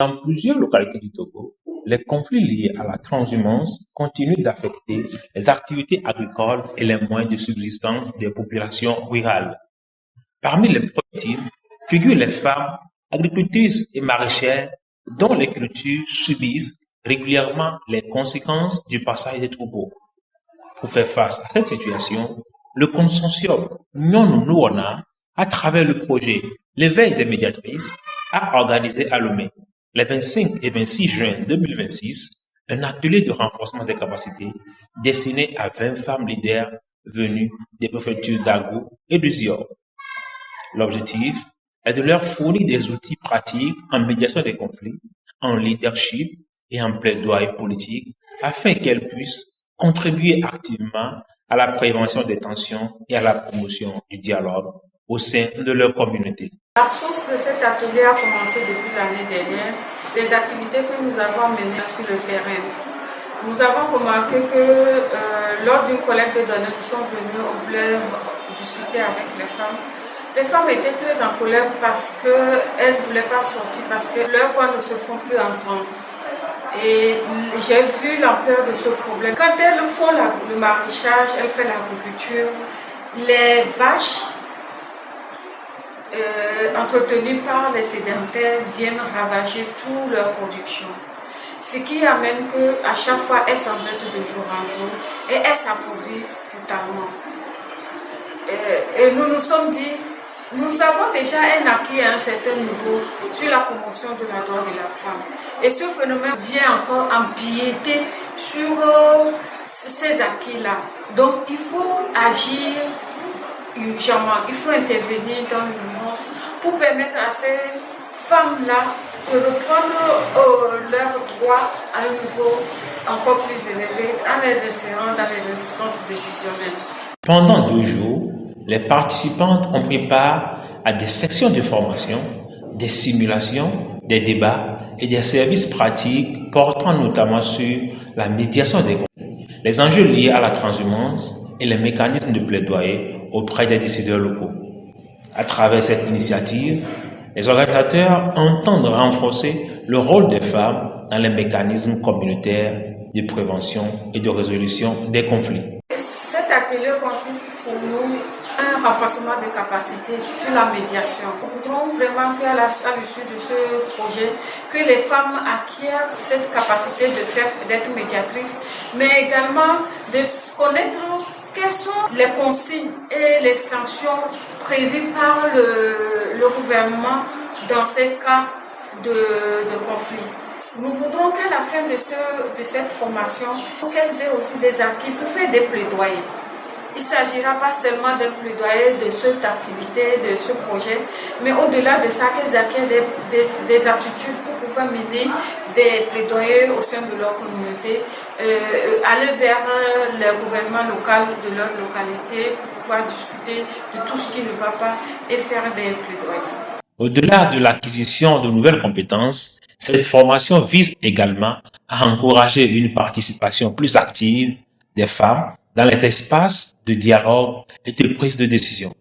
Dans plusieurs localités du Togo, les conflits liés à la transhumance continuent d'affecter les activités agricoles et les moyens de subsistance des populations rurales. Parmi les victimes figurent les femmes agricultrices et maraîchères dont les cultures subissent régulièrement les conséquences du passage des troupeaux. Pour faire face à cette situation, le consortium Nyonu Nuona, à travers le projet L'éveil des médiatrices, a organisé à Lomé, les 25 et 26 juin 2026, un atelier de renforcement des capacités destiné à 20 femmes leaders venues des préfectures d'Agou et du Zior. L'objectif est de leur fournir des outils pratiques en médiation des conflits, en leadership et en plaidoyer politique afin qu'elles puissent contribuer activement à la prévention des tensions et à la promotion du dialogue au sein de leur communauté. La source de cet atelier a commencé depuis l'année dernière, des activités que nous avons menées sur le terrain. Nous avons remarqué que lors d'une collecte de données, nous sommes venus, on voulait discuter avec les femmes. Les femmes étaient très en colère parce qu'elles ne voulaient pas sortir, parce que leurs voix ne se font plus entendre. Et j'ai vu l'ampleur de ce problème. Quand elles font le maraîchage, elles font l'agriculture, les vaches entretenues par les sédentaires viennent ravager toute leur production. Ce qui amène qu'à chaque fois, elles s'embêtent de jour en jour et elles s'appauvrit totalement. Et nous nous sommes dit, nous avons déjà un acquis à un certain niveau sur la promotion de la droit de la femme. Et ce phénomène vient encore empiéter sur ces acquis-là. Donc il faut agir urgemment, il faut intervenir dans l'urgence pour permettre à ces femmes-là de reprendre leurs droits à un niveau encore plus élevé en les insérant dans les instances décisionnelles. Pendant 2 jours, les participantes ont pris part à des sections de formation, des simulations, des débats et des services pratiques portant notamment sur la médiation des conflits, les enjeux liés à la transhumance et les mécanismes de plaidoyer auprès des décideurs locaux. À travers cette initiative, les organisateurs entendent renforcer le rôle des femmes dans les mécanismes communautaires de prévention et de résolution des conflits. Cet atelier consiste pour nous un renforcement des capacités sur la médiation. Nous voudrons vraiment qu'à l'issue de ce projet, que les femmes acquièrent cette capacité d'être médiatrices, mais également de connaître quelles sont les consignes et les sanctions prévues par le gouvernement dans ces cas de conflit. Nous voudrons qu'à la fin de cette formation, qu'elles aient aussi des acquis pour faire des plaidoyers. Il ne s'agira pas seulement d'un plaidoyer de cette activité, de ce projet, mais au-delà de ça, qu'elles acquièrent des attitudes pour pouvoir mener des plaidoyers au sein de leur communauté, aller vers le gouvernement local de leur localité pour pouvoir discuter de tout ce qui ne va pas et faire des plaidoyers. Au-delà de l'acquisition de nouvelles compétences, cette formation vise également à encourager une participation plus active des femmes dans les espaces de dialogue et de prise de décision,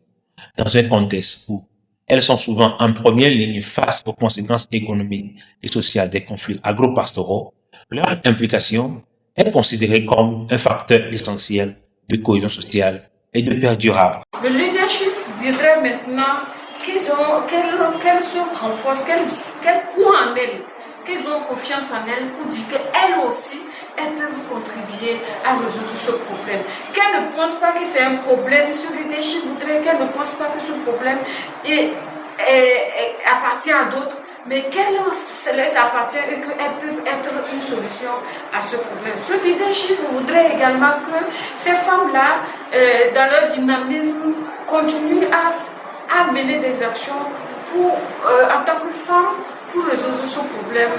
dans un contexte où elles sont souvent en première ligne face aux conséquences économiques et sociales des conflits agro-pastoraux. Leur implication est considérée comme un facteur essentiel de cohésion sociale et de paix durable. Le leadership voudrait maintenant qu'elles se renforcent, qu'elles croient en elles, qu'elles ont confiance en elles pour dire qu'elles aussi, elles peuvent contribuer à résoudre ce problème. Qu'elles ne pensent pas que c'est un problème, ce leadership voudrait qu'elles ne pensent pas que ce problème appartient à d'autres, mais qu'elles se laissent appartenir et qu'elles peuvent être une solution à ce problème. Ce leadership voudrait également que ces femmes-là, dans leur dynamisme, continuent à mener des actions en tant que femmes pour résoudre ce problème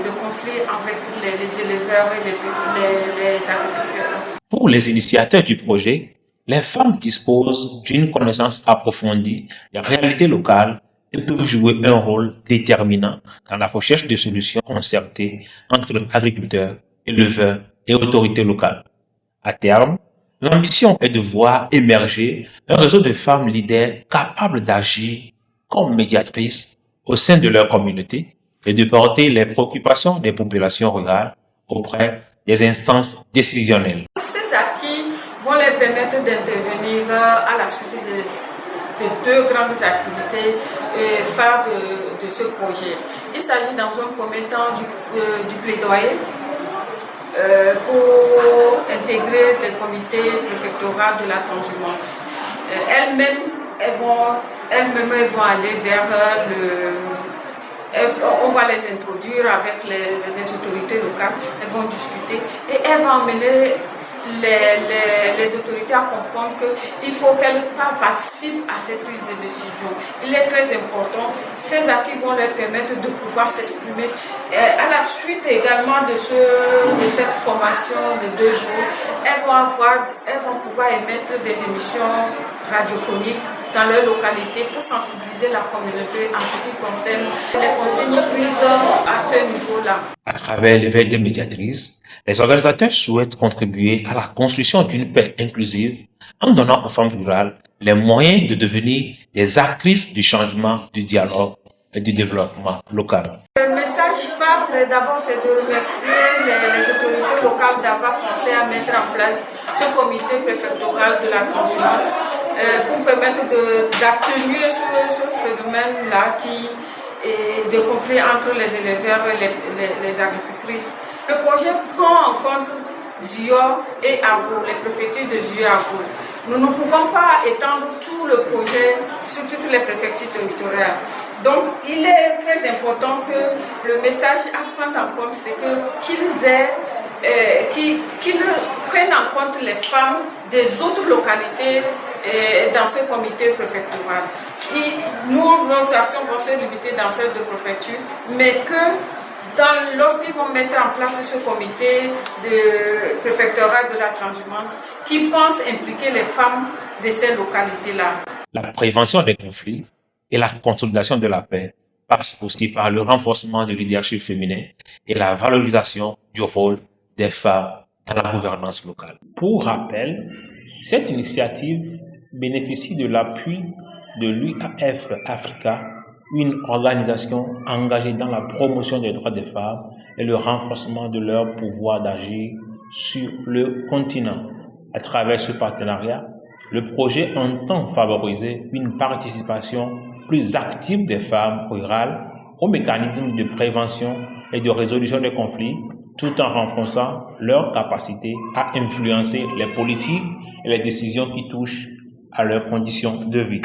de conflit avec les éleveurs et les agriculteurs. Pour les initiateurs du projet, les femmes disposent d'une connaissance approfondie des réalités locales et peuvent jouer un rôle déterminant dans la recherche de solutions concertées entre agriculteurs, éleveurs et autorités locales. À terme, l'ambition est de voir émerger un réseau de femmes leaders capables d'agir comme médiatrices au sein de leur communauté et de porter les préoccupations des populations rurales auprès des instances décisionnelles. Ces acquis vont les permettre d'intervenir à la suite de deux grandes activités phares de ce projet. Il s'agit dans un premier temps du plaidoyer pour intégrer les comités préfectoraux de la transhumance. Elles vont aller vers on va les introduire avec les autorités locales, elles vont discuter et elles vont emmener les autorités à comprendre qu'il faut qu'elles participent à cette prise de décision. Il est très important, ces acquis vont leur permettre de pouvoir s'exprimer. À la suite également de cette formation de 2 jours, elles vont pouvoir émettre des émissions radiophoniques dans leur localité pour sensibiliser la communauté en ce qui concerne les consignes prises à ce niveau-là. À travers l'éveil des médiatrices, les organisateurs souhaitent contribuer à la construction d'une paix inclusive en donnant aux femmes rurales les moyens de devenir des actrices du changement, du dialogue et du développement local. Le message phare, d'abord, c'est de remercier les autorités locales d'avoir pensé à mettre en place ce comité préfectoral de la transhumance pour permettre d'atténuer ce phénomène-là de conflit entre les éleveurs et les agricultrices. Le projet prend en compte Zior et Ago, les préfectures de Zior et Ago. Nous ne pouvons pas étendre tout le projet sur toutes les préfectures territoriales. Donc, il est très important que le message à prendre en compte, c'est qu'ils prennent en compte les femmes des autres localités dans ce comité préfectoral. Nos actions vont se limiter dans celles de préfecture, mais lorsqu'ils vont mettre en place ce comité préfectoral de la transhumance, qui pense impliquer les femmes de ces localités-là. La prévention des conflits et la consolidation de la paix passe aussi par le renforcement du leadership féminin et la valorisation du rôle des femmes dans la gouvernance locale. Pour rappel, cette initiative bénéficie de l'appui de l'UAF Africa, une organisation engagée dans la promotion des droits des femmes et le renforcement de leur pouvoir d'agir sur le continent. À travers ce partenariat, le projet entend favoriser une participation plus active des femmes rurales aux mécanismes de prévention et de résolution des conflits, tout en renforçant leur capacité à influencer les politiques et les décisions qui touchent à leurs conditions de vie.